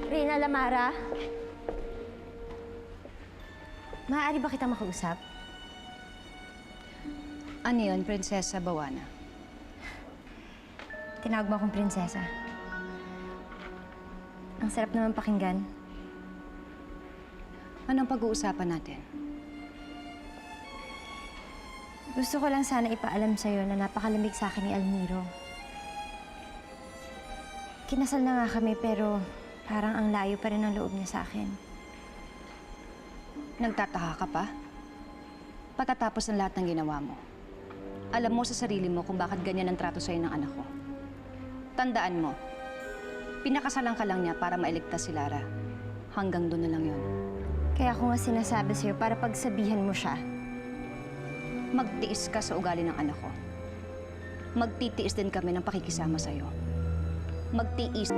Reyna Lamara? Maaari ba kitang makausap? Ano yun, Prinsesa Bawana? Tinawag mo akong prinsesa. Ang sarap naman pakinggan. Anong pag-uusapan natin? Gusto ko lang sana ipaalam sa'yo na napakalamig sa akin ni Almiro. Kinasal na nga kami pero parang ang layo pa rin ang loob niya sa akin. Nagtataka ka pa? Pagkatapos ng lahat ng ginawa mo, alam mo sa sarili mo kung bakit ganyan ang trato sa'yo ng anak ko. Tandaan mo, pinakasalan ka lang niya para mailigtas si Lara. Hanggang doon na lang yun. Kaya ako nga sinasabi sa'yo para pagsabihan mo siya. Magtiis ka sa ugali ng anak ko. Magtitiis din kami ng pakikisama sa'yo. Magtiis.